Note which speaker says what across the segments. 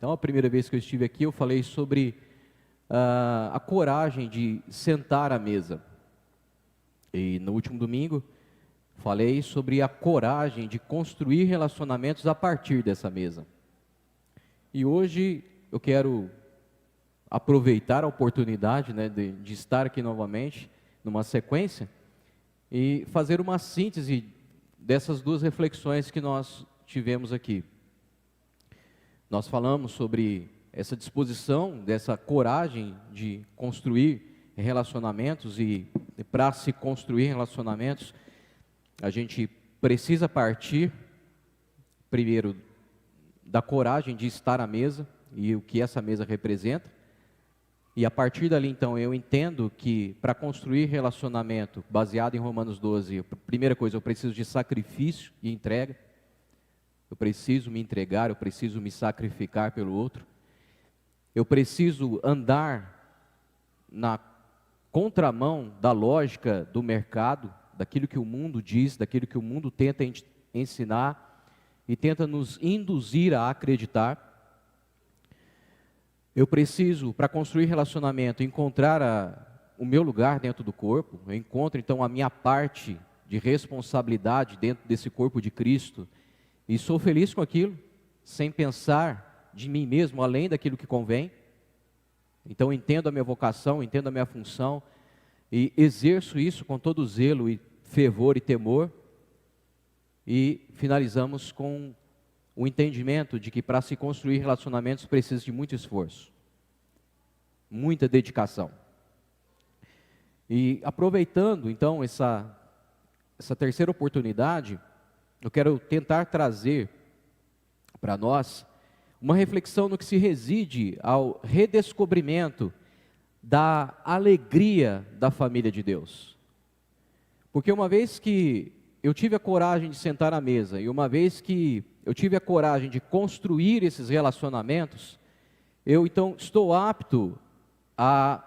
Speaker 1: Então, a primeira vez que eu estive aqui, eu falei sobre a coragem de sentar à mesa. E no último domingo, falei sobre a coragem de construir relacionamentos a partir dessa mesa. E hoje eu quero aproveitar a oportunidade, né, de estar aqui novamente, numa sequência, e fazer uma síntese dessas duas reflexões que nós tivemos aqui. Nós falamos sobre essa disposição, dessa coragem de construir relacionamentos, e para se construir relacionamentos, a gente precisa partir, primeiro, da coragem de estar à mesa, e o que essa mesa representa. E a partir dali, então, eu entendo que para construir relacionamento baseado em Romanos 12, a primeira coisa, eu preciso de sacrifício e entrega. Eu preciso me entregar, eu preciso me sacrificar pelo outro. Eu preciso andar na contramão da lógica do mercado, daquilo que o mundo diz, daquilo que o mundo tenta ensinar e tenta nos induzir a acreditar. Eu preciso, para construir relacionamento, encontrar o meu lugar dentro do corpo. Eu encontro, então, a minha parte de responsabilidade dentro desse corpo de Cristo. E sou feliz com aquilo, sem pensar de mim mesmo, além daquilo que convém. Então, entendo a minha vocação, entendo a minha função, e exerço isso com todo zelo e fervor e temor. E finalizamos com o entendimento de que para se construir relacionamentos precisa de muito esforço, muita dedicação. E aproveitando então essa terceira oportunidade, eu quero tentar trazer para nós uma reflexão no que se reside ao redescobrimento da alegria da família de Deus. Porque uma vez que eu tive a coragem de sentar à mesa, e uma vez que eu tive a coragem de construir esses relacionamentos, eu então estou apto a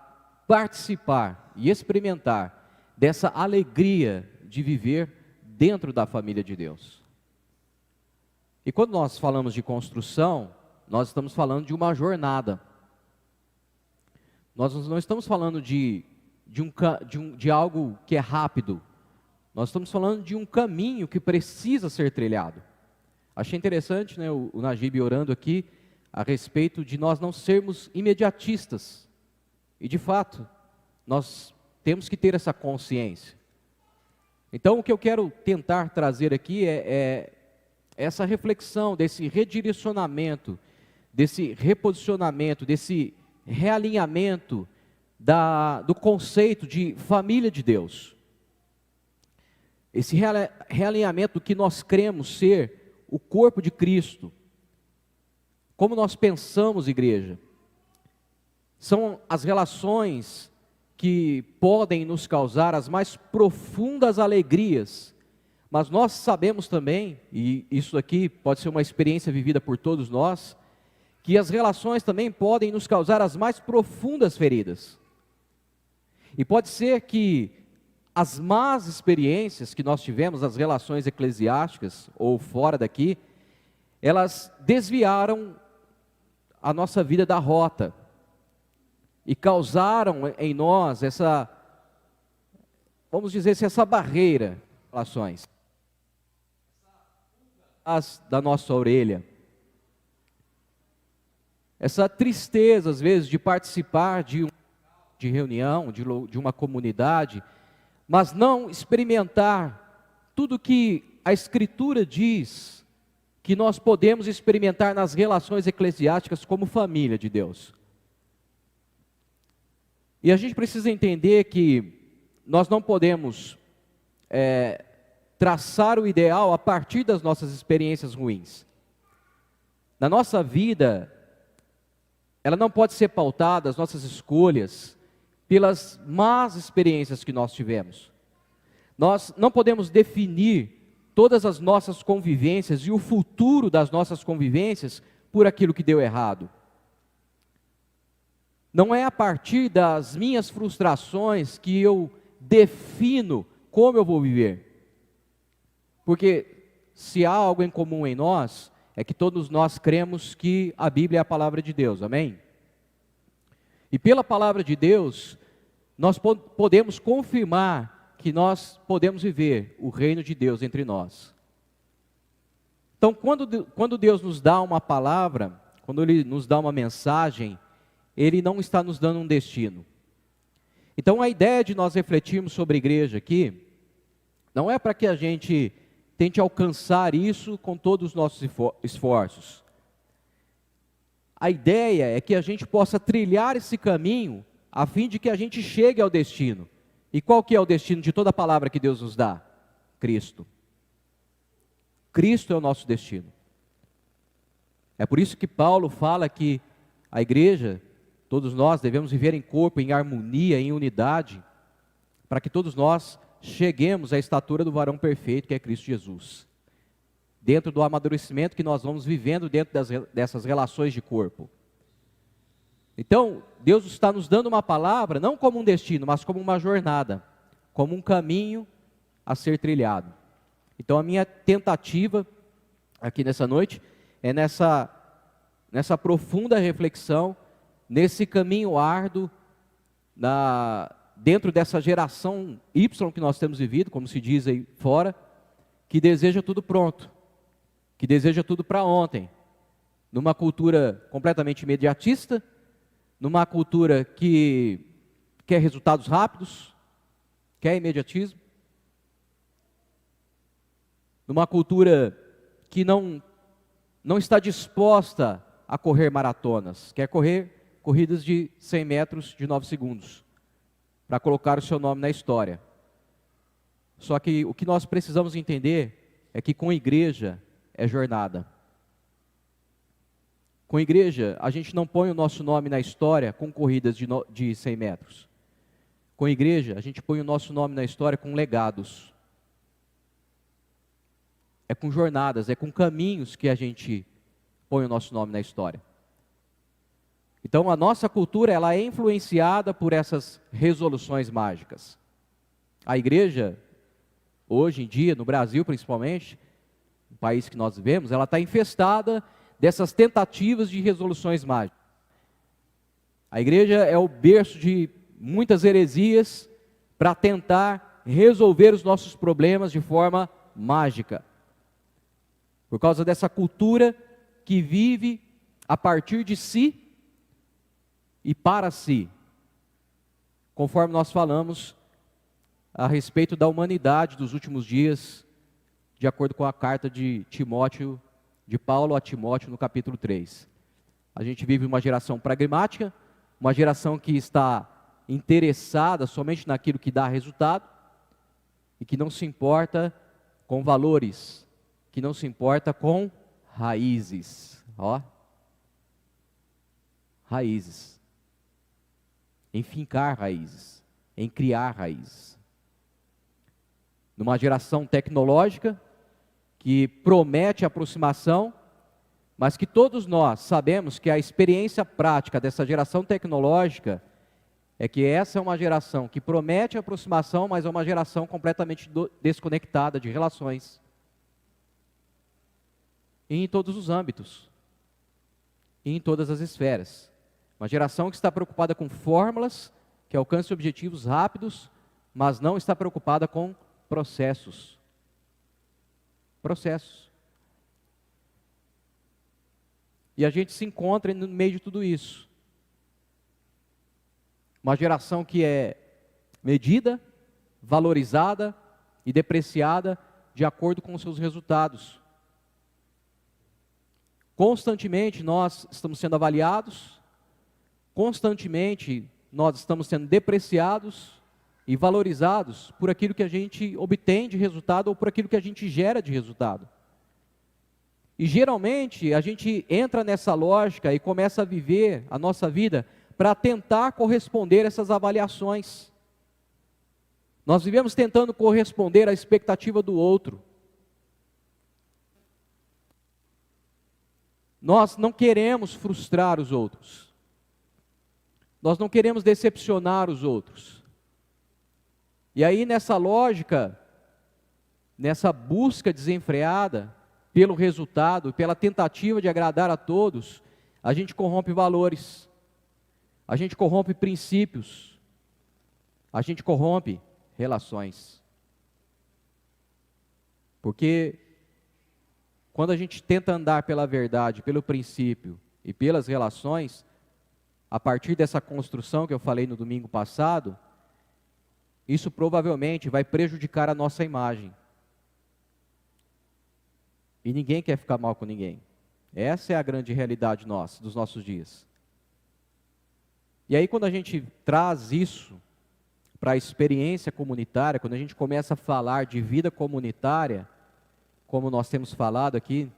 Speaker 1: participar e experimentar dessa alegria de viver dentro da família de Deus. E quando nós falamos de construção, nós estamos falando de uma jornada. Nós não estamos falando de algo que é rápido. Nós estamos falando de um caminho que precisa ser trilhado. Achei interessante, né, o Najib orando aqui a respeito de nós não sermos imediatistas. E de fato, nós temos que ter essa consciência. Então, o que eu quero tentar trazer aqui é essa reflexão, desse redirecionamento, desse reposicionamento, desse realinhamento do conceito de família de Deus. Esse realinhamento do que nós cremos ser o corpo de Cristo. Como nós pensamos, igreja, são as relações que podem nos causar as mais profundas alegrias, mas nós sabemos também, e isso aqui pode ser uma experiência vivida por todos nós, que as relações também podem nos causar as mais profundas feridas. E pode ser que as más experiências que nós tivemos, as relações eclesiásticas ou fora daqui, elas desviaram a nossa vida da rota e causaram em nós essa, vamos dizer assim, essa barreira de relações. Da nossa orelha. Essa tristeza, às vezes, de participar de reunião, de uma comunidade, mas não experimentar tudo que a Escritura diz que nós podemos experimentar nas relações eclesiásticas como família de Deus. E a gente precisa entender que nós não podemos traçar o ideal a partir das nossas experiências ruins. Na nossa vida, ela não pode ser pautada, as nossas escolhas, pelas más experiências que nós tivemos. Nós não podemos definir todas as nossas convivências e o futuro das nossas convivências por aquilo que deu errado. Não é a partir das minhas frustrações que eu defino como eu vou viver. Porque se há algo em comum em nós, é que todos nós cremos que a Bíblia é a palavra de Deus, amém? E pela palavra de Deus, nós podemos confirmar que nós podemos viver o reino de Deus entre nós. Então, quando Deus nos dá uma palavra, quando Ele nos dá uma mensagem, Ele não está nos dando um destino. Então, a ideia de nós refletirmos sobre a igreja aqui, não é para que a gente tente alcançar isso com todos os nossos esforços. A ideia é que a gente possa trilhar esse caminho, a fim de que a gente chegue ao destino. E qual que é o destino de toda a palavra que Deus nos dá? Cristo. Cristo é o nosso destino. É por isso que Paulo fala que a igreja, todos nós devemos viver em corpo, em harmonia, em unidade, para que todos nós cheguemos à estatura do varão perfeito, que é Cristo Jesus. Dentro do amadurecimento que nós vamos vivendo dentro dessas relações de corpo. Então, Deus está nos dando uma palavra, não como um destino, mas como uma jornada, como um caminho a ser trilhado. Então, a minha tentativa aqui nessa noite é nessa profunda reflexão, nesse caminho árduo, dentro dessa geração Y que nós temos vivido, como se diz aí fora, que deseja tudo pronto, que deseja tudo para ontem, numa cultura completamente imediatista, numa cultura que quer resultados rápidos, quer imediatismo, numa cultura que não está disposta a correr maratonas, quer correr corridas de 100 metros de 9 segundos, para colocar o seu nome na história. Só que o que nós precisamos entender é que com a igreja é jornada. Com a igreja, a gente não põe o nosso nome na história com corridas de 100 metros. Com a igreja, a gente põe o nosso nome na história com legados. É com jornadas, é com caminhos que a gente põe o nosso nome na história. Então, a nossa cultura, ela é influenciada por essas resoluções mágicas. A igreja, hoje em dia, no Brasil principalmente, no país que nós vivemos, ela está infestada dessas tentativas de resoluções mágicas. A igreja é o berço de muitas heresias para tentar resolver os nossos problemas de forma mágica. Por causa dessa cultura que vive a partir de si e para si, conforme nós falamos a respeito da humanidade dos últimos dias, de acordo com a carta de Timóteo, de Paulo a Timóteo no capítulo 3. A gente vive uma geração pragmática, uma geração que está interessada somente naquilo que dá resultado, e que não se importa com valores, que não se importa com raízes, raízes. Em fincar raízes, em criar raízes. Numa geração tecnológica que promete aproximação, mas que todos nós sabemos que a experiência prática dessa geração tecnológica é que essa é uma geração que promete aproximação, mas é uma geração completamente desconectada de relações. E em todos os âmbitos, e em todas as esferas. Uma geração que está preocupada com fórmulas, que alcance objetivos rápidos, mas não está preocupada com processos. Processos. E a gente se encontra no meio de tudo isso. Uma geração que é medida, valorizada e depreciada de acordo com os seus resultados. Constantemente nós estamos sendo avaliados, constantemente nós estamos sendo depreciados e valorizados por aquilo que a gente obtém de resultado ou por aquilo que a gente gera de resultado. E geralmente a gente entra nessa lógica e começa a viver a nossa vida para tentar corresponder a essas avaliações. Nós vivemos tentando corresponder à expectativa do outro. Nós não queremos frustrar os outros. Nós não queremos decepcionar os outros. E aí nessa lógica, nessa busca desenfreada, pelo resultado, pela tentativa de agradar a todos, a gente corrompe valores, a gente corrompe princípios, a gente corrompe relações. Porque quando a gente tenta andar pela verdade, pelo princípio e pelas relações, a partir dessa construção que eu falei no domingo passado, isso provavelmente vai prejudicar a nossa imagem. E ninguém quer ficar mal com ninguém. Essa é a grande realidade nossa, dos nossos dias. E aí quando a gente traz isso para a experiência comunitária, quando a gente começa a falar de vida comunitária, como nós temos falado aqui,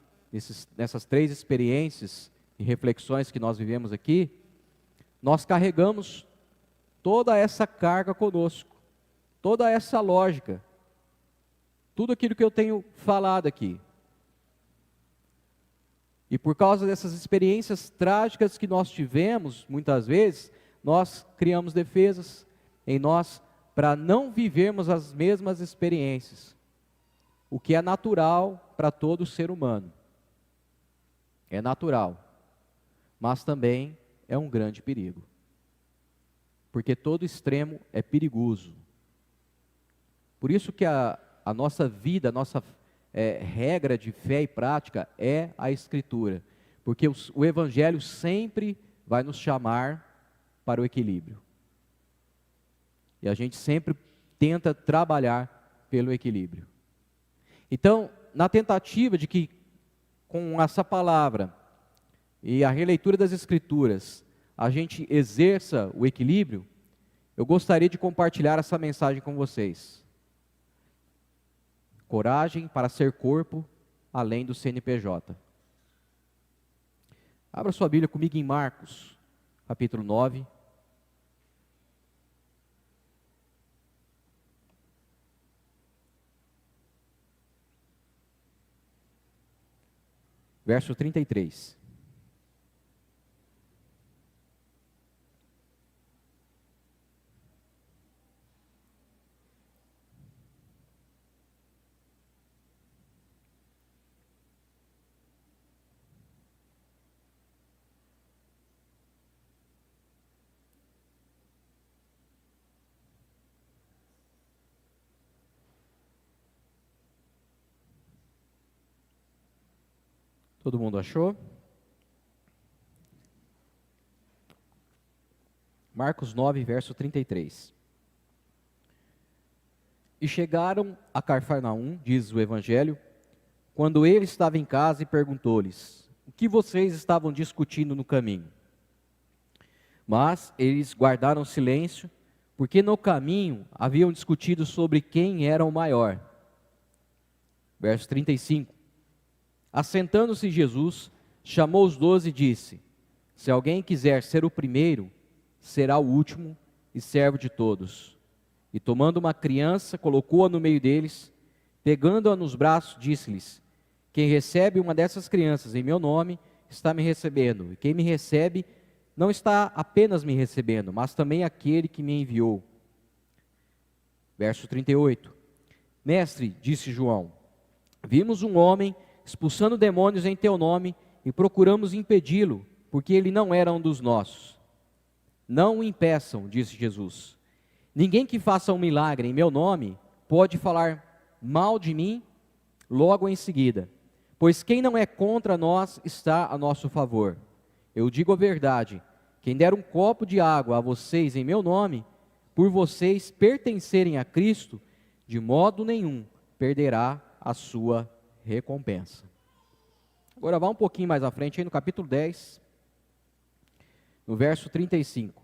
Speaker 1: nessas 3 experiências e reflexões que nós vivemos aqui, nós carregamos toda essa carga conosco, toda essa lógica, tudo aquilo que eu tenho falado aqui. E por causa dessas experiências trágicas que nós tivemos, muitas vezes, nós criamos defesas em nós para não vivermos as mesmas experiências, o que é natural para todo ser humano. É natural, mas também é um grande perigo, porque todo extremo é perigoso. Por isso que a nossa vida, a nossa regra de fé e prática é a Escritura, porque o Evangelho sempre vai nos chamar para o equilíbrio. E a gente sempre tenta trabalhar pelo equilíbrio. Então, na tentativa de que com essa palavra e a releitura das Escrituras, a gente exerça o equilíbrio, eu gostaria de compartilhar essa mensagem com vocês. Coragem para ser corpo, além do CNPJ. Abra sua Bíblia comigo em Marcos, capítulo 9. Verso 33. Todo mundo achou? Marcos 9, verso 33. E chegaram a Cafarnaum, diz o Evangelho, quando ele estava em casa e perguntou-lhes: o que vocês estavam discutindo no caminho? Mas eles guardaram silêncio, porque no caminho haviam discutido sobre quem era o maior. Verso 35. Assentando-se Jesus, chamou os 12 e disse: se alguém quiser ser o primeiro, será o último e servo de todos. E tomando uma criança, colocou-a no meio deles, pegando-a nos braços, disse-lhes: quem recebe uma dessas crianças em meu nome, está me recebendo, e quem me recebe, não está apenas me recebendo, mas também aquele que me enviou. Verso 38. Mestre, disse João, vimos um homem expulsando demônios em teu nome, e procuramos impedi-lo, porque ele não era um dos nossos. Não o impeçam, disse Jesus. Ninguém que faça um milagre em meu nome, pode falar mal de mim logo em seguida, pois quem não é contra nós, está a nosso favor. Eu digo a verdade, quem der um copo de água a vocês em meu nome, por vocês pertencerem a Cristo, de modo nenhum perderá a sua recompensa. Agora vá um pouquinho mais à frente, aí no capítulo 10, no verso 35.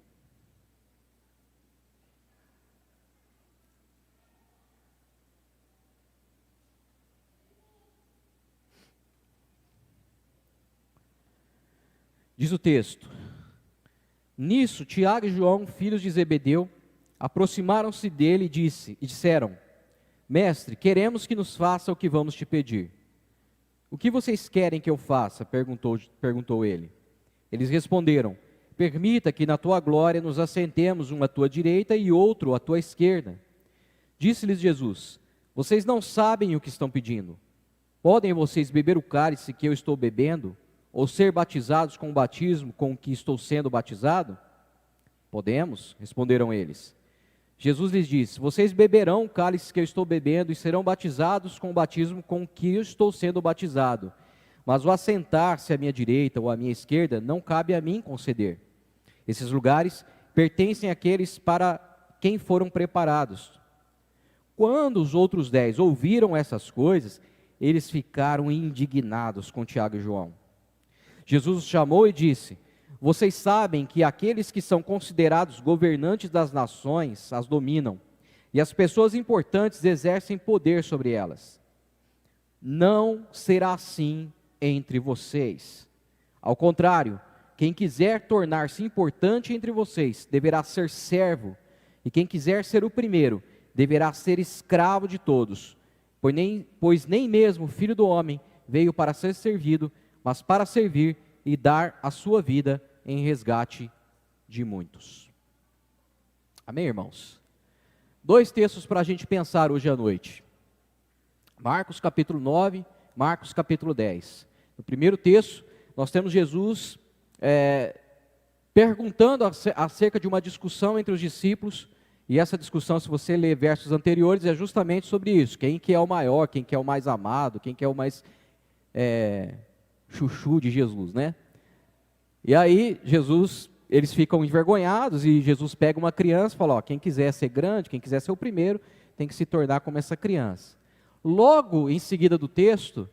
Speaker 1: Diz o texto: nisso Tiago e João, filhos de Zebedeu, aproximaram-se dele e disseram: mestre, queremos que nos faça o que vamos te pedir. O que vocês querem que eu faça? Perguntou ele. Eles responderam: permita que na tua glória nos assentemos um à tua direita e outro à tua esquerda. Disse-lhes Jesus: vocês não sabem o que estão pedindo. Podem vocês beber o cálice que eu estou bebendo, ou ser batizados com o batismo com que estou sendo batizado? Podemos, responderam eles. Jesus lhes disse: vocês beberão o cálice que eu estou bebendo e serão batizados com o batismo com que eu estou sendo batizado. Mas o assentar-se à minha direita ou à minha esquerda não cabe a mim conceder. Esses lugares pertencem àqueles para quem foram preparados. Quando os outros 10 ouviram essas coisas, eles ficaram indignados com Tiago e João. Jesus os chamou e disse: vocês sabem que aqueles que são considerados governantes das nações as dominam, e as pessoas importantes exercem poder sobre elas. Não será assim entre vocês. Ao contrário, quem quiser tornar-se importante entre vocês deverá ser servo, e quem quiser ser o primeiro deverá ser escravo de todos, pois nem mesmo o Filho do Homem veio para ser servido, mas para servir e dar a sua vida em resgate de muitos. Amém, irmãos? 2 textos para a gente pensar hoje à noite. Marcos capítulo 9, Marcos capítulo 10. No primeiro texto, nós temos Jesus perguntando acerca de uma discussão entre os discípulos, e essa discussão, se você ler versos anteriores, é justamente sobre isso: quem que é o maior, quem que é o mais amado, quem que é o mais chuchu de Jesus, né? E aí, eles ficam envergonhados, e Jesus pega uma criança e fala: ó, quem quiser ser grande, quem quiser ser o primeiro, tem que se tornar como essa criança. Logo em seguida do texto,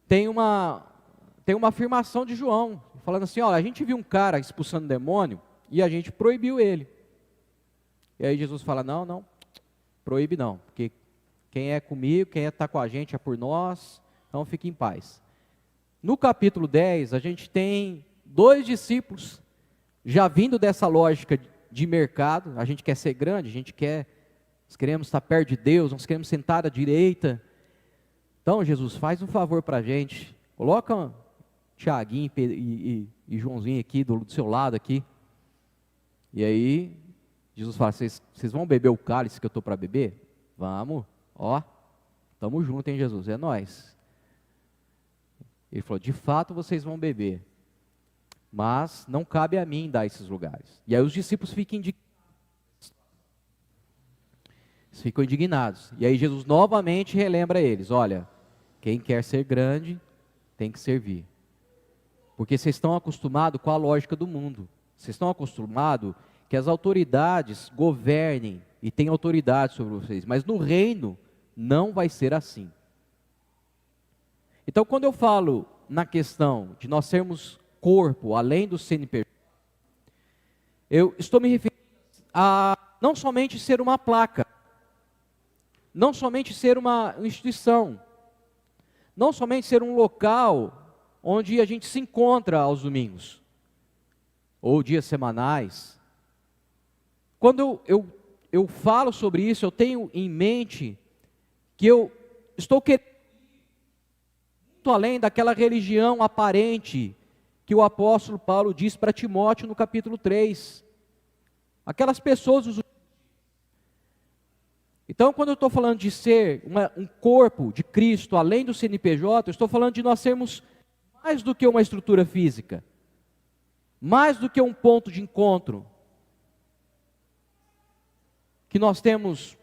Speaker 1: tem uma afirmação de João, falando assim: ó, a gente viu um cara expulsando demônio, e a gente proibiu ele. E aí Jesus fala: não, proíbe não, porque quem é comigo, quem está com a gente é por nós, então fique em paz. No capítulo 10, a gente tem 2 discípulos, já vindo dessa lógica de mercado: a gente quer ser grande, nós queremos estar perto de Deus, nós queremos sentar à direita. Então Jesus, faz um favor para a gente, coloca Tiaguinho e Joãozinho aqui do seu lado aqui. E aí Jesus fala: vocês vão beber o cálice que eu estou para beber? Vamos, ó, estamos juntos, hein, Jesus, é nós. Ele falou: de fato vocês vão beber, mas não cabe a mim dar esses lugares. E aí os discípulos ficam indignados. E aí Jesus novamente relembra eles: olha, quem quer ser grande tem que servir. Porque vocês estão acostumados com a lógica do mundo. Vocês estão acostumados que as autoridades governem e tenham autoridade sobre vocês. Mas no reino não vai ser assim. Então, quando eu falo na questão de nós sermos corpo, além do CNPJ, eu estou me referindo a não somente ser uma placa, não somente ser uma instituição, não somente ser um local onde a gente se encontra aos domingos, ou dias semanais. Quando eu falo sobre isso, eu tenho em mente que eu estou querendo muito além daquela religião aparente que o apóstolo Paulo diz para Timóteo no capítulo 3. Aquelas pessoas. Então, quando eu estou falando de ser um corpo de Cristo, além do CNPJ, eu estou falando de nós sermos mais do que uma estrutura física, mais do que um ponto de encontro, que nós temos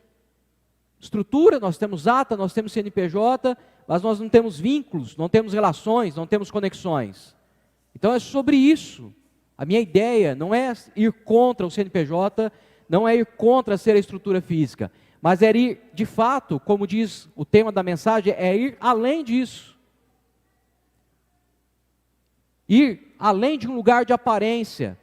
Speaker 1: estrutura, nós temos ata, nós temos CNPJ, mas nós não temos vínculos, não temos relações, não temos conexões. Então é sobre isso. A minha ideia não é ir contra o CNPJ, não é ir contra ser a estrutura física, mas é ir, de fato, como diz o tema da mensagem, é ir além disso. Ir além de um lugar de aparência,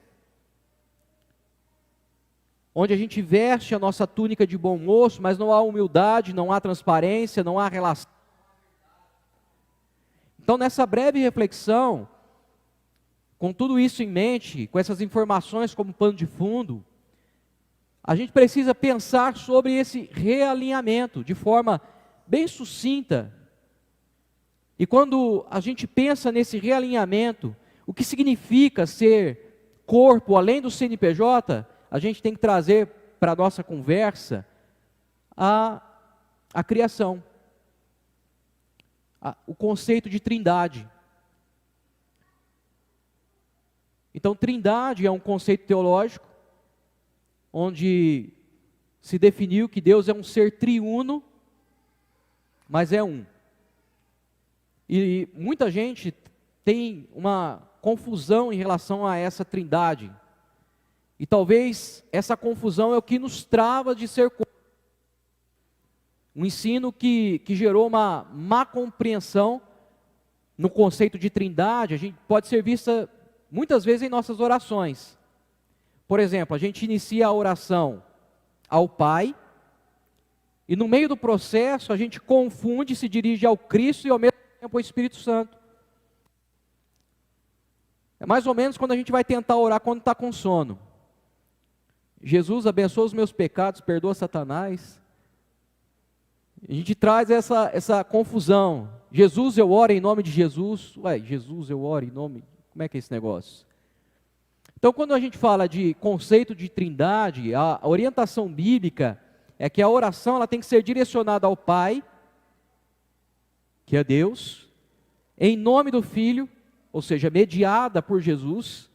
Speaker 1: onde a gente veste a nossa túnica de bom moço, mas não há humildade, não há transparência, não há relação. Então, nessa breve reflexão, com tudo isso em mente, com essas informações como pano de fundo, a gente precisa pensar sobre esse realinhamento de forma bem sucinta. E quando a gente pensa nesse realinhamento, o que significa ser corpo além do CNPJ, a gente tem que trazer para a nossa conversa a criação. o conceito de trindade. Então, trindade é um conceito teológico, onde se definiu que Deus é um ser triuno, mas é um. E muita gente tem uma confusão em relação a essa trindade. E talvez essa confusão é o que nos trava de ser um ensino que gerou uma má compreensão no conceito de trindade. A gente pode ser vista muitas vezes em nossas orações. Por exemplo, a gente inicia a oração ao Pai, e no meio do processo a gente confunde, se dirige ao Cristo e ao mesmo tempo ao Espírito Santo. É mais ou menos quando a gente vai tentar orar quando está com sono. Jesus abençoa os meus pecados, perdoa Satanás. A gente traz essa confusão. Jesus, eu oro em nome de Jesus. Ué, Jesus, eu oro em nome... Como é que é esse negócio? Então, quando a gente fala de conceito de trindade, a orientação bíblica é que a oração ela tem que ser direcionada ao Pai, que é Deus, em nome do Filho, ou seja, mediada por Jesus,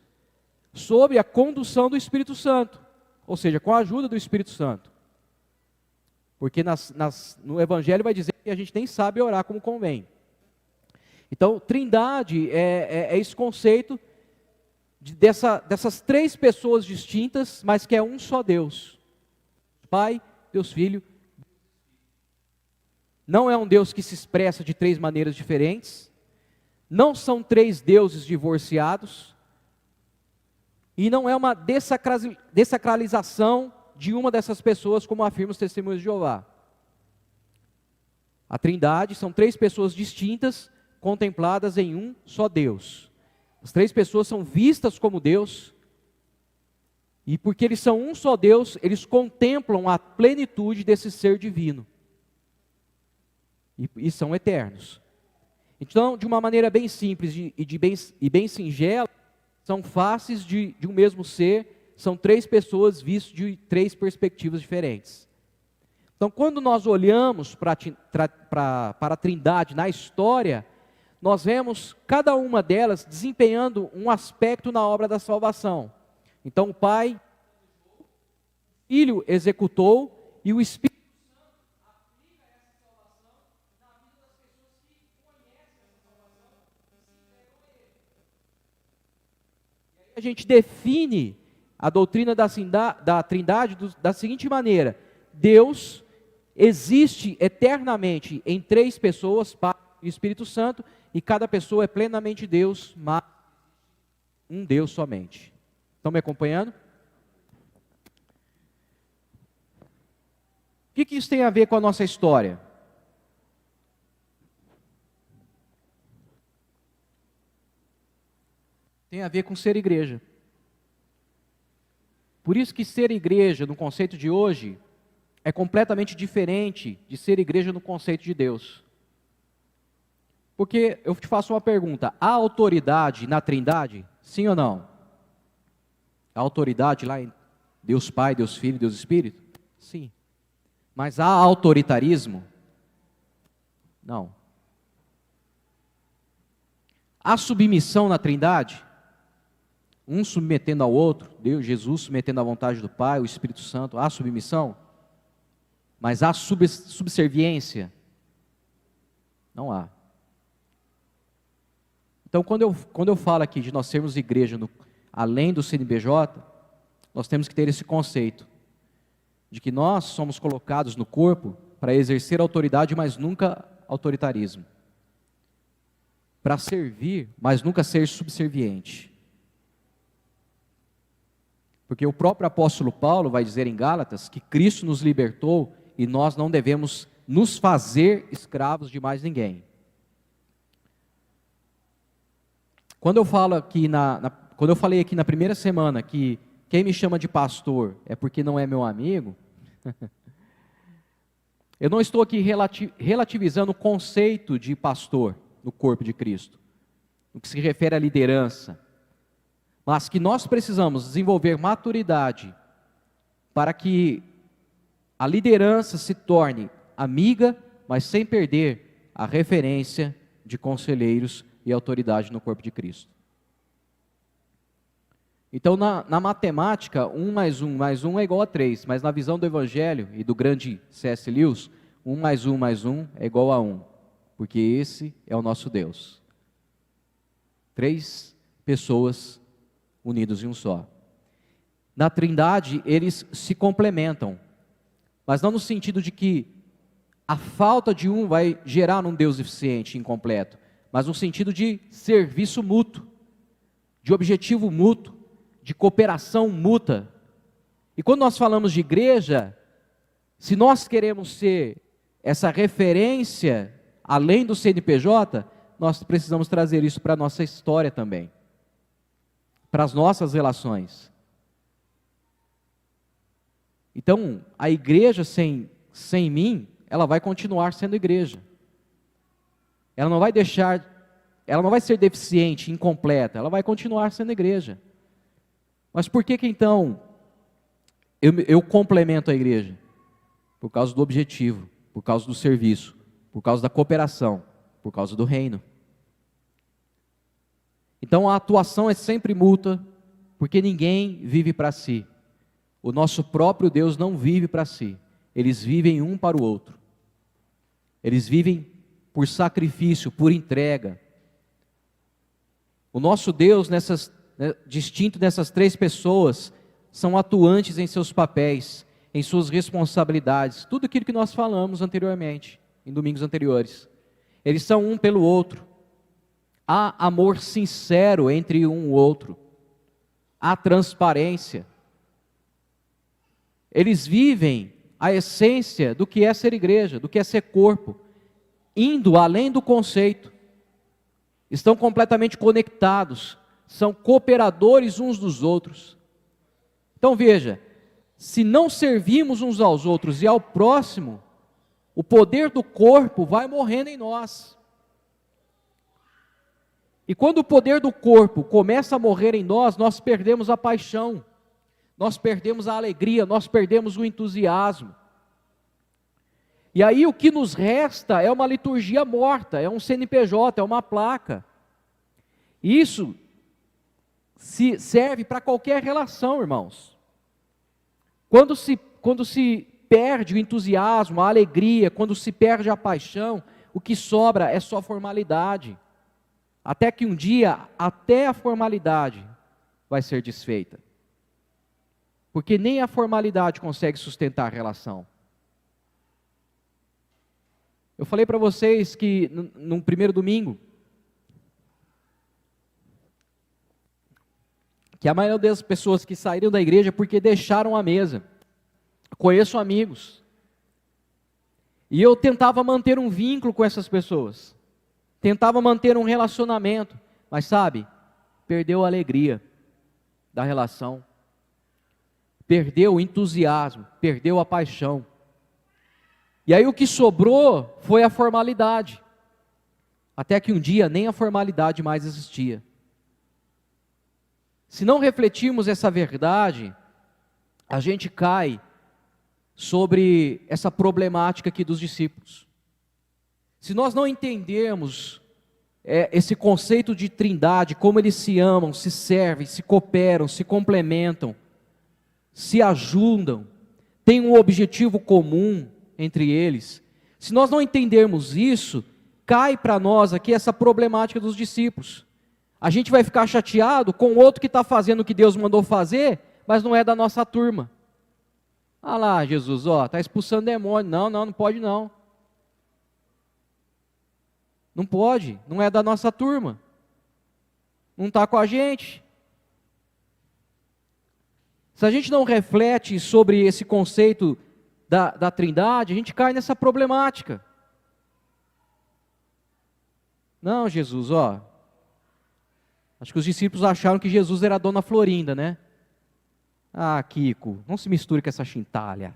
Speaker 1: sob a condução do Espírito Santo, ou seja, com a ajuda do Espírito Santo. Porque no Evangelho vai dizer que a gente nem sabe orar como convém. Então, trindade é esse conceito dessas três pessoas distintas, mas que é um só Deus. Pai, Deus Filho. Não é um Deus que se expressa de três maneiras diferentes. Não são três deuses divorciados. E não é uma dessacralização de uma dessas pessoas, como afirma os testemunhos de Jeová. A trindade são três pessoas distintas, contempladas em um só Deus. As três pessoas são vistas como Deus, e porque eles são um só Deus, eles contemplam a plenitude desse ser divino, e são eternos. Então, de uma maneira bem simples e bem singela, são faces de um mesmo ser, são três pessoas vistas de três perspectivas diferentes. Então, quando nós olhamos para a trindade na história, nós vemos cada uma delas desempenhando um aspecto na obra da salvação. Então o Pai, o Filho executou, e o Espírito Santo aplica essa salvação na vida das pessoas que conhecem essa salvação e se entregam a Ele. E aí a gente define a doutrina da trindade da seguinte maneira: Deus existe eternamente em três pessoas, Pai e Espírito Santo, e cada pessoa é plenamente Deus, mas um Deus somente. Estão me acompanhando? O que isso tem a ver com a nossa história? Tem a ver com ser igreja. Por isso que ser igreja, no conceito de hoje, é completamente diferente de ser igreja no conceito de Deus. Porque eu te faço uma pergunta: há autoridade na trindade? Sim ou não? Há autoridade lá em Deus Pai, Deus Filho, Deus Espírito? Sim. Mas há autoritarismo? Não. Há submissão na trindade? Um submetendo ao outro, Deus, Jesus submetendo à vontade do Pai, o Espírito Santo. Há submissão? Mas há subserviência? Não há. Então, quando eu falo aqui de nós sermos igreja além do CNBJ, nós temos que ter esse conceito de que nós somos colocados no corpo para exercer autoridade, mas nunca autoritarismo. Para servir, mas nunca ser subserviente. Porque o próprio apóstolo Paulo vai dizer em Gálatas que Cristo nos libertou e nós não devemos nos fazer escravos de mais ninguém. Quando eu falo aqui quando eu falei aqui na primeira semana que quem me chama de pastor é porque não é meu amigo, eu não estou aqui relativizando o conceito de pastor no corpo de Cristo, no que se refere à liderança, mas que nós precisamos desenvolver maturidade para que a liderança se torne amiga, mas sem perder a referência de conselheiros e autoridade no corpo de Cristo. Então, na matemática, 1 mais 1 é igual a 3, mas na visão do Evangelho e do grande C.S. Lewis, 1 mais 1 é igual a 1, porque esse é o nosso Deus. 3 pessoas unidos em um só. Na Trindade, eles se complementam, mas não no sentido de que a falta de um vai gerar um Deus eficiente, incompleto, mas no sentido de serviço mútuo, de objetivo mútuo, de cooperação mútua. E quando nós falamos de igreja, se nós queremos ser essa referência, além do CNPJ, nós precisamos trazer isso para a nossa história também, para as nossas relações. Então, a igreja sem mim, ela vai continuar sendo igreja. Ela não vai ser deficiente, incompleta, ela vai continuar sendo igreja. Mas por que então eu complemento a igreja? Por causa do objetivo, por causa do serviço, por causa da cooperação, por causa do reino. Então a atuação é sempre mútua, porque ninguém vive para si. O nosso próprio Deus não vive para si. Eles vivem um para o outro. Eles vivem por sacrifício, por entrega. O nosso Deus, distinto dessas 3 pessoas, são atuantes em seus papéis, em suas responsabilidades, tudo aquilo que nós falamos anteriormente, em domingos anteriores. Eles são um pelo outro. Há amor sincero entre um e o outro. Há transparência. Eles vivem a essência do que é ser igreja, do que é ser corpo, indo além do conceito. Estão completamente conectados, são cooperadores uns dos outros. Então veja, se não servimos uns aos outros e ao próximo, o poder do corpo vai morrendo em nós. E quando o poder do corpo começa a morrer em nós, nós perdemos a paixão, nós perdemos a alegria, nós perdemos o entusiasmo. E aí o que nos resta é uma liturgia morta, é um CNPJ, é uma placa. Isso serve para qualquer relação, irmãos. Quando se perde o entusiasmo, a alegria, quando se perde a paixão, o que sobra é só formalidade. Até que um dia, até a formalidade vai ser desfeita. Porque nem a formalidade consegue sustentar a relação. Eu falei para vocês que no primeiro domingo, que a maioria das pessoas que saíram da igreja porque deixaram a mesa. Conheço amigos. E eu tentava manter um vínculo com essas pessoas. Tentava manter um relacionamento. Mas sabe, perdeu a alegria da relação. Perdeu o entusiasmo, perdeu a paixão. E aí o que sobrou foi a formalidade. Até que um dia nem a formalidade mais existia. Se não refletirmos essa verdade, a gente cai sobre essa problemática aqui dos discípulos. Se nós não entendermos esse conceito de trindade, como eles se amam, se servem, se cooperam, se complementam, se ajudam, têm um objetivo comum entre eles. Se nós não entendermos isso, cai para nós aqui essa problemática dos discípulos. A gente vai ficar chateado com o outro que está fazendo o que Deus mandou fazer, mas não é da nossa turma. Ah lá, Jesus, está expulsando demônio. Não pode não. Não pode, não é da nossa turma. Não está com a gente. Se a gente não reflete sobre esse conceito da trindade, a gente cai nessa problemática. Não, Jesus, acho que os discípulos acharam que Jesus era a Dona Florinda, né? Ah, Kiko, não se misture com essa chintalha.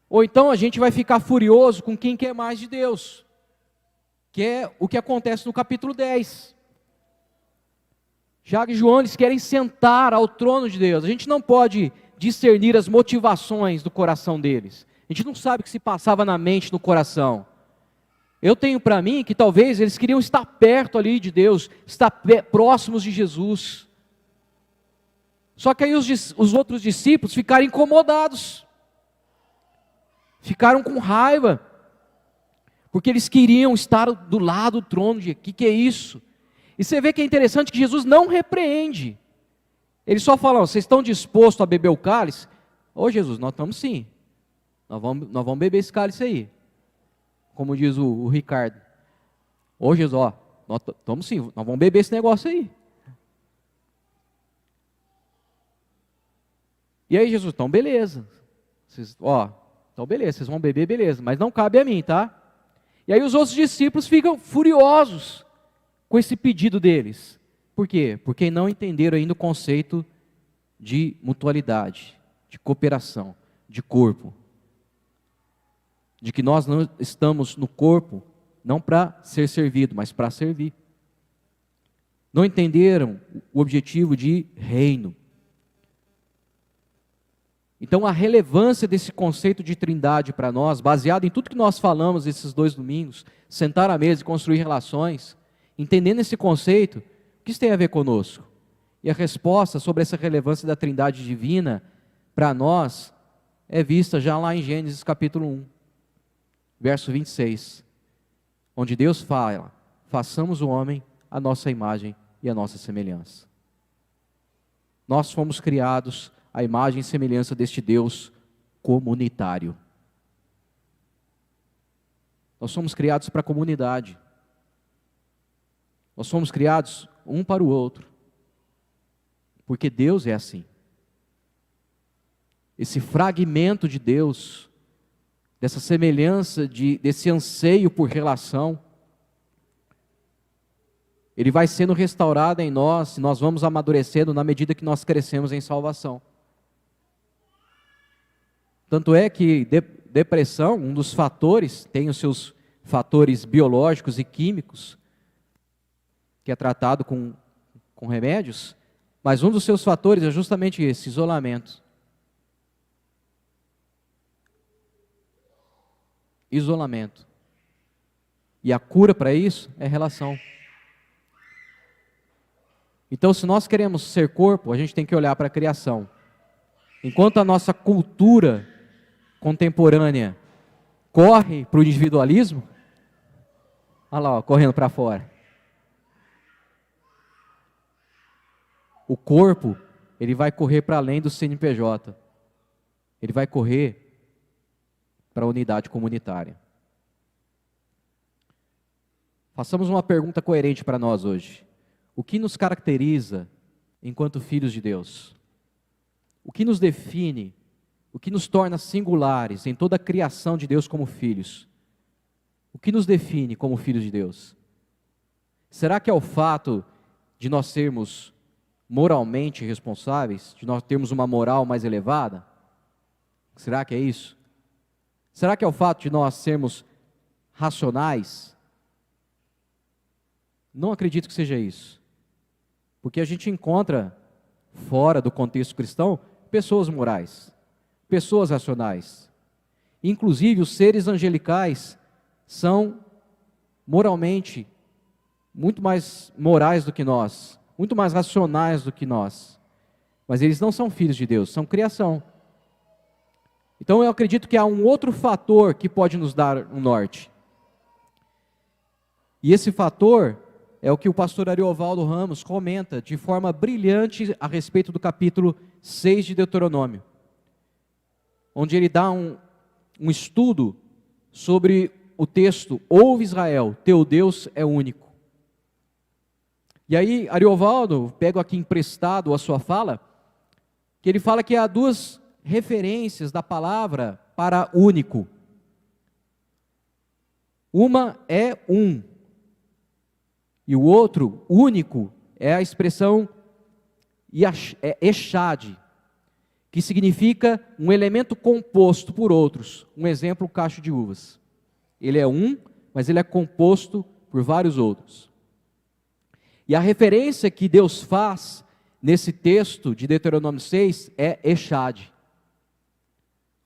Speaker 1: Ou então a gente vai ficar furioso com quem quer mais de Deus, que é o que acontece no capítulo 10. Tiago e João, eles querem sentar ao trono de Deus. A gente não pode discernir as motivações do coração deles. A gente não sabe o que se passava na mente, no coração. Eu tenho para mim que talvez eles queriam estar perto ali de Deus, estar próximos de Jesus. Só que aí os outros discípulos ficaram incomodados, ficaram com raiva, porque eles queriam estar do lado do trono de, que é isso? E você vê que é interessante que Jesus não repreende. Ele só fala, vocês estão dispostos a beber o cálice? Ô Jesus, nós estamos sim. Nós vamos beber esse cálice aí. Como diz o Ricardo. Ô Jesus, ó, nós estamos sim, nós vamos beber esse negócio aí. E aí Jesus, então beleza. Então beleza, vocês vão beber, beleza. Mas não cabe a mim, tá? E aí os outros discípulos ficam furiosos com esse pedido deles. Por quê? Porque não entenderam ainda o conceito de mutualidade, de cooperação, de corpo. De que nós não estamos no corpo, não para ser servido, mas para servir. Não entenderam o objetivo de reino. Então a relevância desse conceito de trindade para nós, baseado em tudo que nós falamos esses 2 domingos, sentar à mesa e construir relações, entendendo esse conceito, o que isso tem a ver conosco? E a resposta sobre essa relevância da trindade divina, para nós, é vista já lá em Gênesis capítulo 1, verso 26, onde Deus fala, façamos o homem a nossa imagem e a nossa semelhança. Nós fomos criados à imagem e semelhança deste Deus comunitário. Nós somos criados para a comunidade. Nós somos criados um para o outro. Porque Deus é assim. Esse fragmento de Deus, dessa semelhança, desse anseio por relação, ele vai sendo restaurado em nós, e nós vamos amadurecendo na medida que nós crescemos em salvação. Tanto é que depressão, um dos fatores, tem os seus fatores biológicos e químicos, que é tratado com remédios, mas um dos seus fatores é justamente esse, isolamento. Isolamento. E a cura para isso é relação. Então, se nós queremos ser corpo, a gente tem que olhar para a criação. Enquanto a nossa cultura contemporânea corre para o individualismo, olha lá, ó, correndo para fora. O corpo, ele vai correr para além do CNPJ. Ele vai correr para a unidade comunitária. Façamos uma pergunta coerente para nós hoje. O que nos caracteriza enquanto filhos de Deus? O que nos define? O que nos torna singulares em toda a criação de Deus como filhos? O que nos define como filhos de Deus? Será que é o fato de nós sermos moralmente responsáveis? De nós termos uma moral mais elevada? Será que é isso? Será que é o fato de nós sermos racionais? Não acredito que seja isso. Porque a gente encontra, fora do contexto cristão, pessoas morais, pessoas racionais. Inclusive, os seres angelicais são moralmente muito mais morais do que nós, muito mais racionais do que nós. Mas eles não são filhos de Deus, são criação. Então eu acredito que há um outro fator que pode nos dar um norte. E esse fator é o que o pastor Ariovaldo Ramos comenta de forma brilhante a respeito do capítulo 6 de Deuteronômio, onde ele dá um estudo sobre o texto: ouve Israel, teu Deus é único. E aí Ariovaldo, pego aqui emprestado a sua fala, que ele fala que há 2 referências da palavra para único. Uma é um, e o outro, único, é a expressão echad, que significa um elemento composto por outros. Um exemplo, o cacho de uvas. Ele é um, mas ele é composto por vários outros. E a referência que Deus faz nesse texto de Deuteronômio 6 é echad.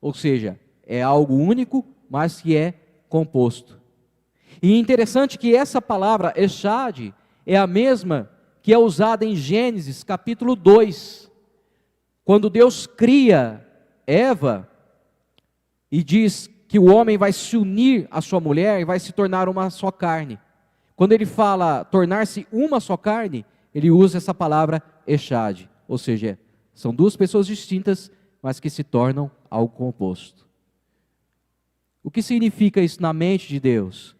Speaker 1: ou seja, é algo único, mas que é composto. E é interessante que essa palavra Echad é a mesma que é usada em Gênesis capítulo 2, quando Deus cria Eva e diz que o homem vai se unir à sua mulher e vai se tornar uma só carne. Quando ele fala tornar-se uma só carne, ele usa essa palavra Echad, ou seja, são duas pessoas distintas, mas que se tornam algo composto. O que significa isso na mente de Deus?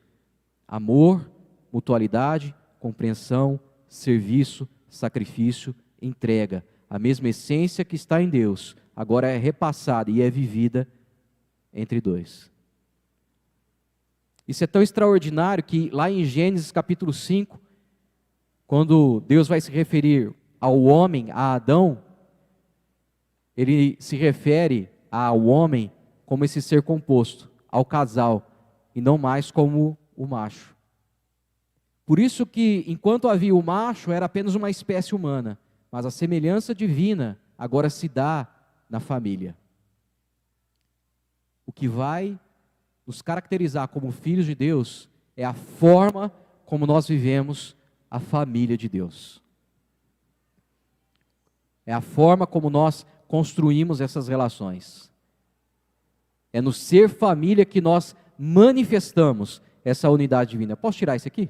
Speaker 1: Amor, mutualidade, compreensão, serviço, sacrifício, entrega. A mesma essência que está em Deus, agora é repassada e é vivida entre dois. Isso é tão extraordinário que lá em Gênesis capítulo 5, quando Deus vai se referir ao homem, a Adão, ele se refere ao homem como esse ser composto, ao casal, e não mais como o macho. Por isso que, enquanto havia o macho, era apenas uma espécie humana, mas a semelhança divina agora se dá na família. O que vai nos caracterizar como filhos de Deus é a forma como nós vivemos a família de Deus. É a forma como nós construímos essas relações. É no ser família que nós manifestamos essa unidade divina. Posso tirar isso aqui?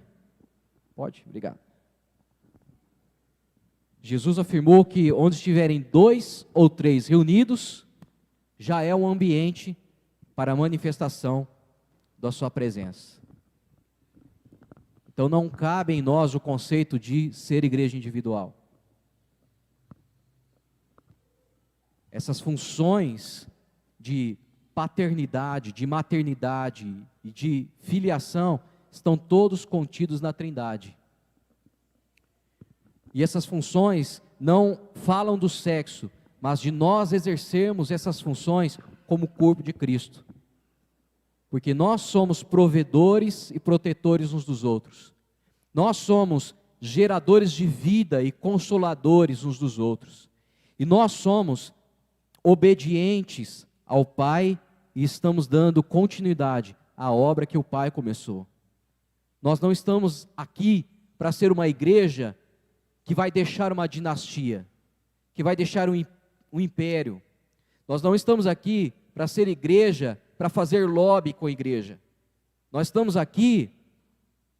Speaker 1: Pode? Obrigado. Jesus afirmou que onde estiverem 2 ou 3 reunidos, já é um ambiente para a manifestação da sua presença. Então não cabe em nós o conceito de ser igreja individual. Essas funções de paternidade, de maternidade e de filiação estão todos contidos na Trindade. E essas funções não falam do sexo, mas de nós exercermos essas funções como corpo de Cristo. Porque nós somos provedores e protetores uns dos outros. Nós somos geradores de vida e consoladores uns dos outros. E nós somos obedientes ao Pai e estamos dando continuidade à obra que o Pai começou. Nós não estamos aqui para ser uma igreja que vai deixar uma dinastia, que vai deixar um império. Nós não estamos aqui para ser igreja, para fazer lobby com a igreja. Nós estamos aqui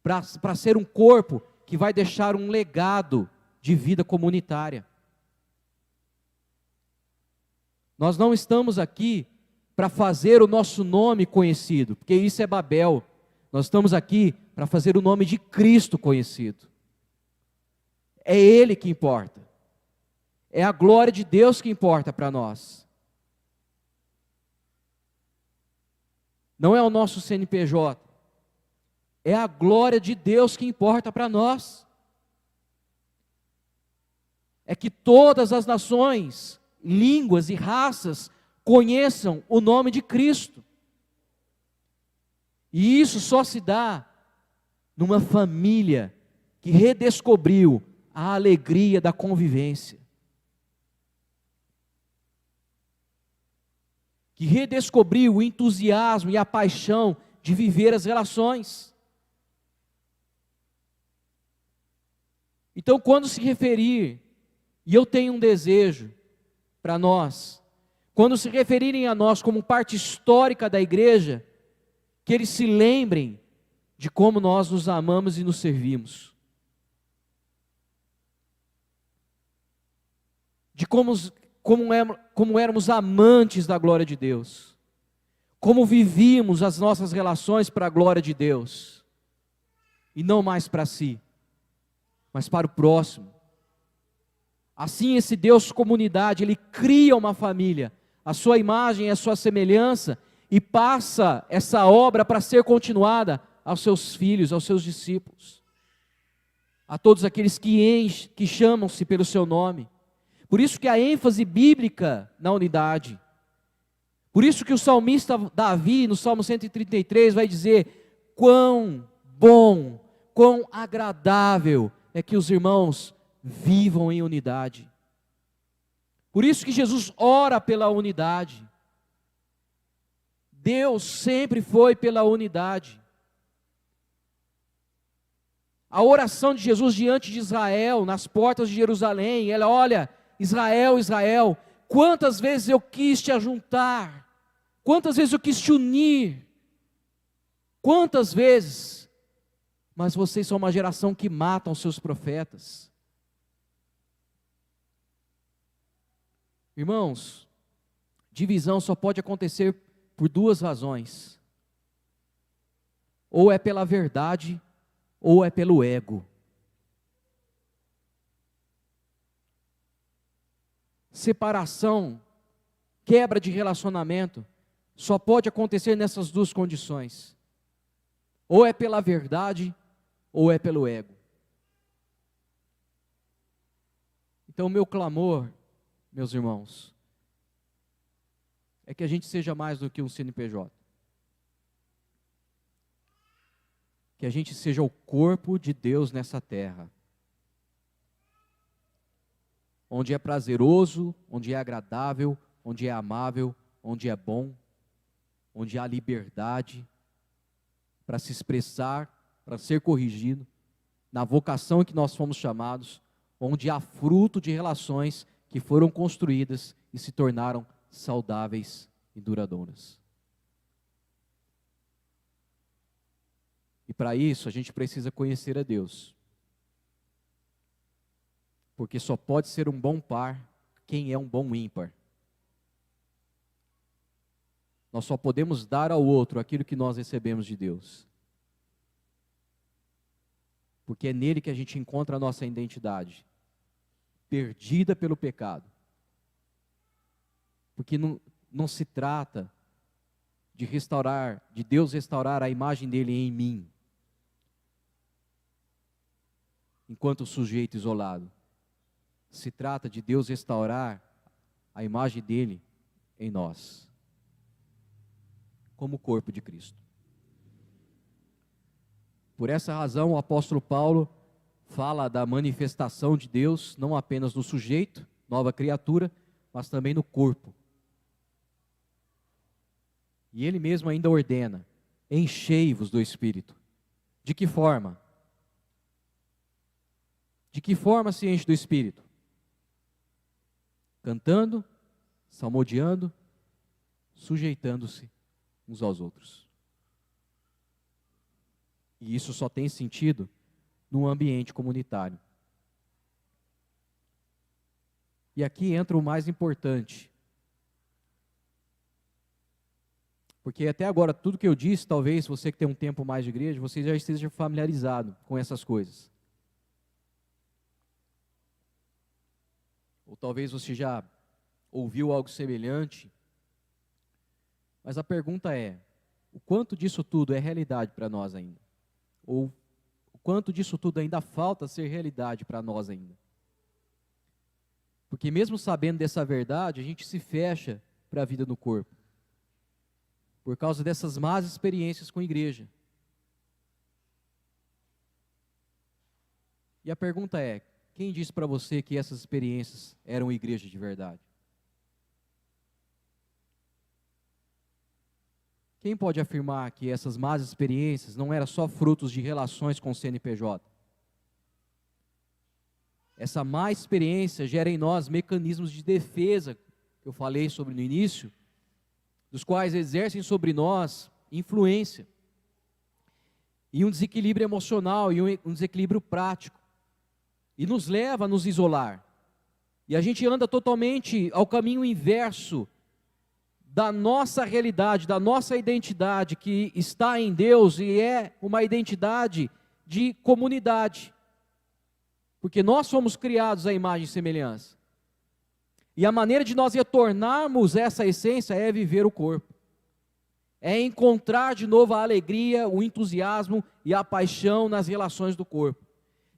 Speaker 1: para ser um corpo que vai deixar um legado de vida comunitária. Nós não estamos aqui para fazer o nosso nome conhecido, porque isso é Babel. Nós estamos aqui para fazer o nome de Cristo conhecido. É Ele que importa. É a glória de Deus que importa para nós. Não é o nosso CNPJ. É a glória de Deus que importa para nós. É que todas as nações, línguas e raças conheçam o nome de Cristo. E isso só se dá numa família que redescobriu a alegria da convivência. Que redescobriu o entusiasmo e a paixão de viver as relações. Então, quando se referir, e eu tenho um desejo para nós, quando se referirem a nós como parte histórica da igreja, que eles se lembrem de como nós nos amamos e nos servimos. De como éramos amantes da glória de Deus. Como vivíamos as nossas relações para a glória de Deus. E não mais para si, mas para o próximo. Assim esse Deus comunidade, Ele cria uma família, a sua imagem e a sua semelhança, e passa essa obra para ser continuada aos seus filhos, aos seus discípulos. A todos aqueles que chamam-se pelo seu nome. Por isso que a ênfase bíblica na unidade. Por isso que o salmista Davi, no Salmo 133, vai dizer: quão bom, quão agradável é que os irmãos vivam em unidade. Por isso que Jesus ora pela unidade. Deus sempre foi pela unidade. A oração de Jesus diante de Israel, nas portas de Jerusalém, ela olha, Israel, Israel, quantas vezes eu quis te ajuntar, quantas vezes eu quis te unir, quantas vezes, mas vocês são uma geração que matam os seus profetas. Irmãos, divisão só pode acontecer por duas razões: ou é pela verdade, ou é pelo ego. Separação, quebra de relacionamento, só pode acontecer nessas duas condições: ou é pela verdade, ou é pelo ego. Então, o meu clamor, meus irmãos, é que a gente seja mais do que um CNPJ. Que a gente seja o corpo de Deus nessa terra. Onde é prazeroso, onde é agradável, onde é amável, onde é bom, onde há liberdade para se expressar, para ser corrigido, na vocação em que nós fomos chamados, onde há fruto de relações que foram construídas e se tornaram saudáveis e duradouras. E para isso a gente precisa conhecer a Deus. Porque só pode ser um bom par quem é um bom ímpar. Nós só podemos dar ao outro aquilo que nós recebemos de Deus. Porque é nele que a gente encontra a nossa identidade, perdida pelo pecado. Porque não se trata de restaurar, de Deus restaurar a imagem dele em mim, enquanto sujeito isolado. Se trata de Deus restaurar a imagem dele em nós, como corpo de Cristo. Por essa razão, o apóstolo Paulo fala da manifestação de Deus, não apenas no sujeito, nova criatura, mas também no corpo. E ele mesmo ainda ordena: enchei-vos do Espírito. De que forma? De que forma se enche do Espírito? Cantando, salmodiando, sujeitando-se uns aos outros. E isso só tem sentido num ambiente comunitário. E aqui entra o mais importante. Porque até agora, tudo que eu disse, talvez você que tem um tempo mais de igreja, você já esteja familiarizado com essas coisas. Ou talvez você já ouviu algo semelhante. Mas a pergunta é: o quanto disso tudo é realidade para nós ainda? Ou o quanto disso tudo ainda falta ser realidade para nós ainda? Porque mesmo sabendo dessa verdade, a gente se fecha para a vida no corpo, por causa dessas más experiências com a igreja. E a pergunta é: quem disse para você que essas experiências eram igreja de verdade? Quem pode afirmar que essas más experiências não eram só frutos de relações com o CNPJ? Essa má experiência gera em nós mecanismos de defesa, que eu falei sobre no início, dos quais exercem sobre nós influência, e um desequilíbrio emocional, e um desequilíbrio prático, e nos leva a nos isolar, e a gente anda totalmente ao caminho inverso da nossa realidade, da nossa identidade que está em Deus, e é uma identidade de comunidade, porque nós fomos criados à imagem e semelhança. E a maneira de nós retornarmos essa essência é viver o corpo. É encontrar de novo a alegria, o entusiasmo e a paixão nas relações do corpo.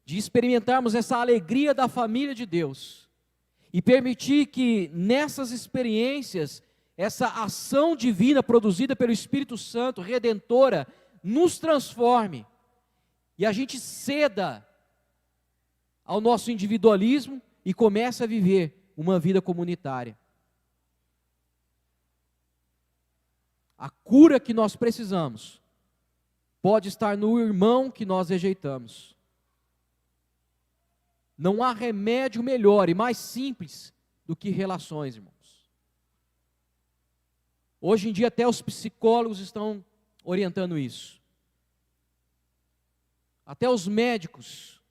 Speaker 1: De experimentarmos essa alegria da família de Deus. E permitir que nessas experiências, essa ação divina produzida pelo Espírito Santo, redentora, nos transforme. E a gente ceda ao nosso individualismo e comece a viver uma vida comunitária. A cura que nós precisamos pode estar no irmão que nós rejeitamos. Não há remédio melhor e mais simples do que relações, irmãos. Hoje em dia até os psicólogos estão orientando isso. Até os médicos,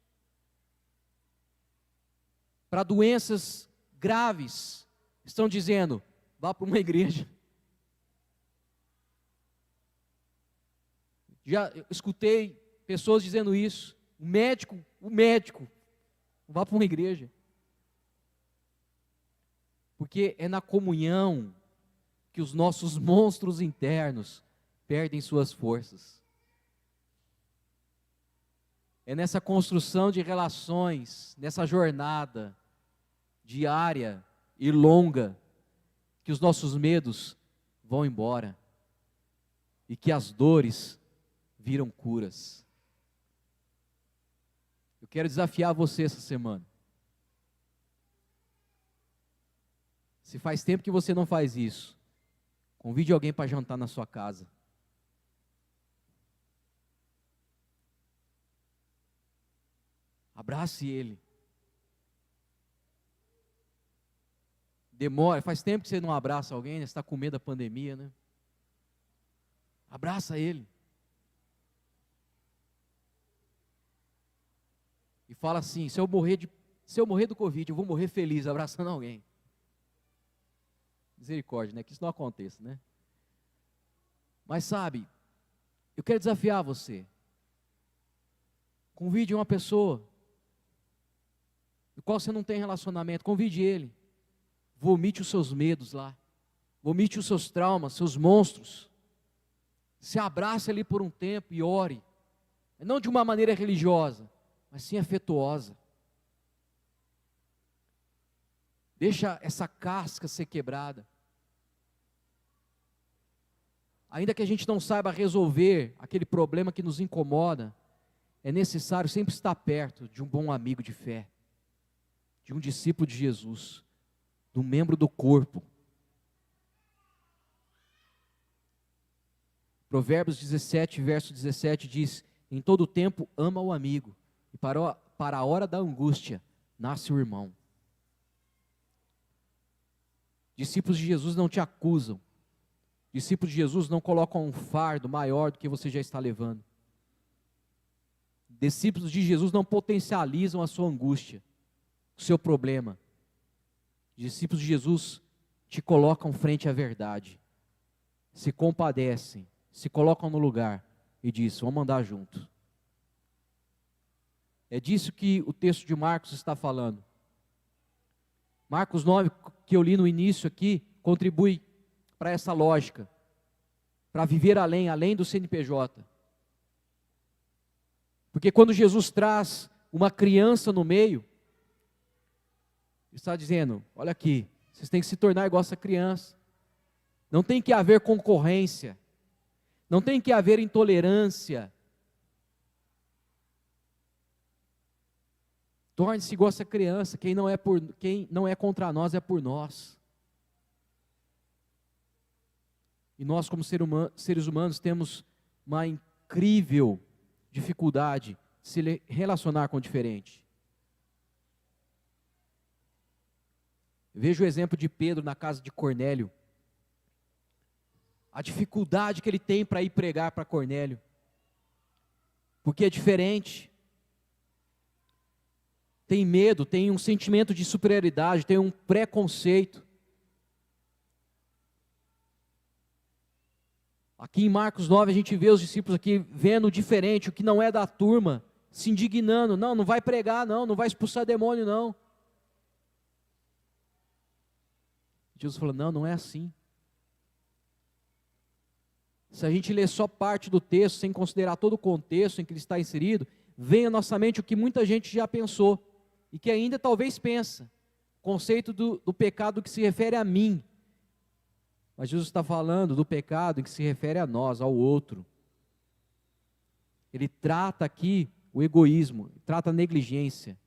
Speaker 1: para doenças graves, estão dizendo, vá para uma igreja. Já escutei pessoas dizendo isso. O médico, vá para uma igreja. Porque é na comunhão que os nossos monstros internos perdem suas forças. É nessa construção de relações, nessa jornada diária e longa, que os nossos medos vão embora e que as dores viram curas. Eu quero desafiar você essa semana. Se faz tempo que você não faz isso, convide alguém para jantar na sua casa. Abrace ele. Demora, faz tempo que você não abraça alguém, né? Você está com medo da pandemia, né? Abraça ele. E fala assim, se eu morrer do Covid, eu vou morrer feliz, abraçando alguém. Misericórdia, né? Que isso não aconteça, né? Mas sabe, eu quero desafiar você. Convide uma pessoa do qual você não tem relacionamento, convide ele. Vomite os seus medos lá. Vomite os seus traumas, seus monstros. Se abrace ali por um tempo e ore. Não de uma maneira religiosa, mas sim afetuosa. Deixa essa casca ser quebrada. Ainda que a gente não saiba resolver aquele problema que nos incomoda, é necessário sempre estar perto de um bom amigo de fé, de um discípulo de Jesus, de um membro do corpo. Provérbios 17, verso 17 diz, em todo tempo ama o amigo, e para a hora da angústia nasce o irmão. Discípulos de Jesus não te acusam. Discípulos de Jesus não colocam um fardo maior do que você já está levando. Discípulos de Jesus não potencializam a sua angústia, o seu problema. Discípulos de Jesus te colocam frente à verdade, se compadecem, se colocam no lugar e dizem, vamos andar junto. É disso que o texto de Marcos está falando. Marcos 9, que eu li no início aqui, contribui para essa lógica, para viver além do CNPJ. Porque quando Jesus traz uma criança no meio, ele está dizendo, olha aqui, vocês têm que se tornar igual essa criança. Não tem que haver concorrência, não tem que haver intolerância. Torne-se igual essa criança, quem não é contra nós é por nós. E nós como seres humanos temos uma incrível dificuldade de se relacionar com o diferente. Veja o exemplo de Pedro na casa de Cornélio. A dificuldade que ele tem para ir pregar para Cornélio. Porque é diferente. Tem medo, tem um sentimento de superioridade, tem um preconceito. Aqui em Marcos 9 a gente vê os discípulos aqui vendo o diferente, o que não é da turma, se indignando. Não vai pregar não vai expulsar demônio não. Jesus falou, não é assim. Se a gente ler só parte do texto, sem considerar todo o contexto em que ele está inserido, vem à nossa mente o que muita gente já pensou, e que ainda talvez pensa, o conceito do pecado que se refere a mim. Mas Jesus está falando do pecado que se refere a nós, ao outro. Ele trata aqui o egoísmo, trata a negligência.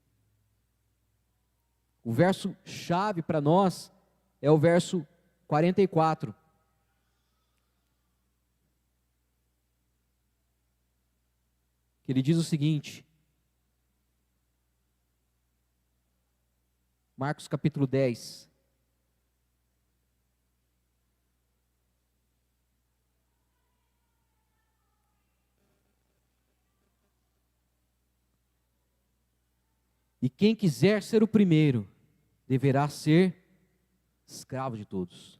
Speaker 1: O verso chave para nós é o verso 44. que ele diz o seguinte, Marcos capítulo 10, e quem quiser ser o primeiro, deverá ser escravo de todos.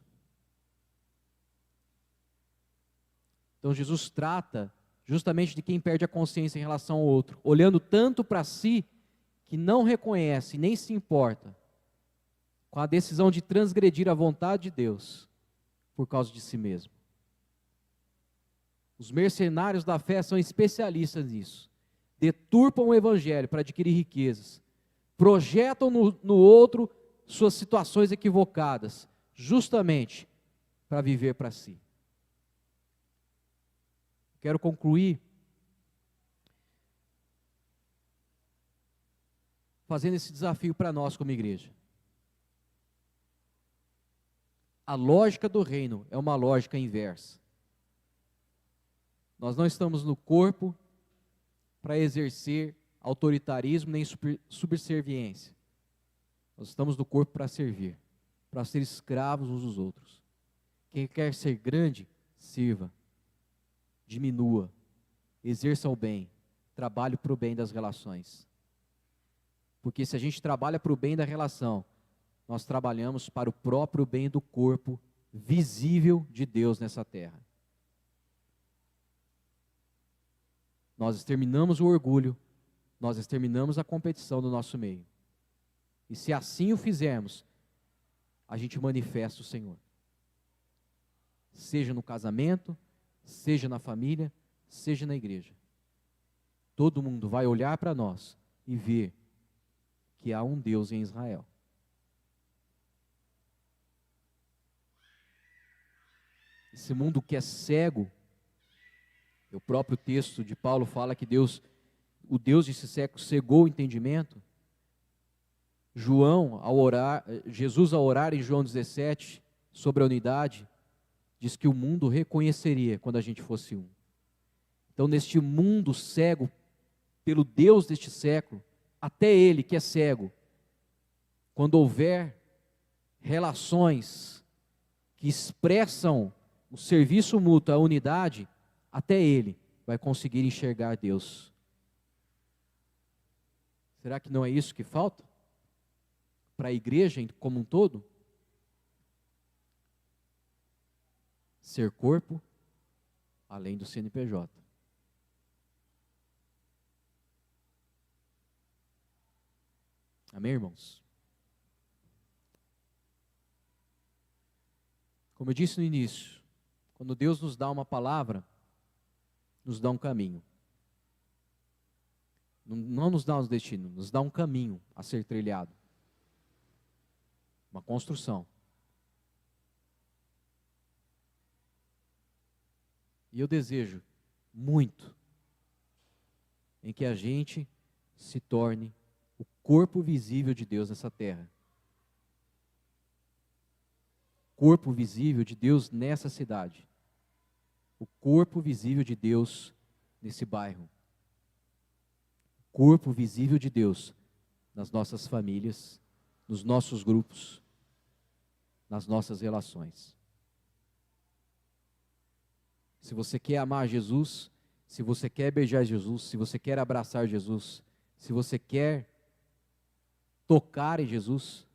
Speaker 1: Então Jesus trata justamente de quem perde a consciência em relação ao outro, olhando tanto para si, que não reconhece nem se importa com a decisão de transgredir a vontade de Deus por causa de si mesmo. Os mercenários da fé são especialistas nisso. Deturpam o evangelho para adquirir riquezas, projetam no outro suas situações equivocadas, justamente para viver para si. Quero concluir fazendo esse desafio para nós como igreja. A lógica do reino é uma lógica inversa. Nós não estamos no corpo para exercer autoritarismo nem subserviência. Nós estamos no corpo para servir, para ser escravos uns dos outros. Quem quer ser grande, sirva, diminua, exerça o bem, trabalhe para o bem das relações. Porque se a gente trabalha para o bem da relação, nós trabalhamos para o próprio bem do corpo visível de Deus nessa terra. Nós exterminamos o orgulho, nós exterminamos a competição do nosso meio. E se assim o fizermos, a gente manifesta o Senhor. Seja no casamento, seja na família, seja na igreja. Todo mundo vai olhar para nós e ver que há um Deus em Israel. Esse mundo que é cego, o próprio texto de Paulo fala que o Deus desse século cegou o entendimento. Jesus ao orar em João 17 sobre a unidade, diz que o mundo reconheceria quando a gente fosse um. Então, neste mundo cego pelo Deus deste século, até ele que é cego, quando houver relações que expressam o serviço mútuo, a unidade, até ele vai conseguir enxergar Deus. Será que não é isso que falta para a igreja como um todo? Ser corpo, além do CNPJ. Amém, irmãos? Como eu disse no início, quando Deus nos dá uma palavra, nos dá um caminho. Não nos dá um destino, nos dá um caminho a ser trilhado. Uma construção. E eu desejo muito em que a gente se torne o corpo visível de Deus nessa terra. Corpo visível de Deus nessa cidade. O corpo visível de Deus nesse bairro. Corpo visível de Deus nas nossas famílias, nos nossos grupos, nas nossas relações. Se você quer amar Jesus, se você quer beijar Jesus, se você quer abraçar Jesus, se você quer tocar em Jesus,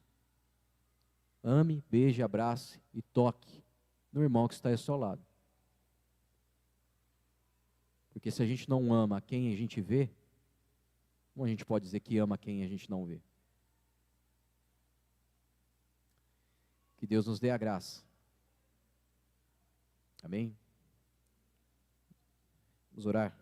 Speaker 1: ame, beije, abrace e toque no irmão que está ao seu lado. Porque se a gente não ama quem a gente vê, como a gente pode dizer que ama quem a gente não vê? Que Deus nos dê a graça. Amém? Vamos orar.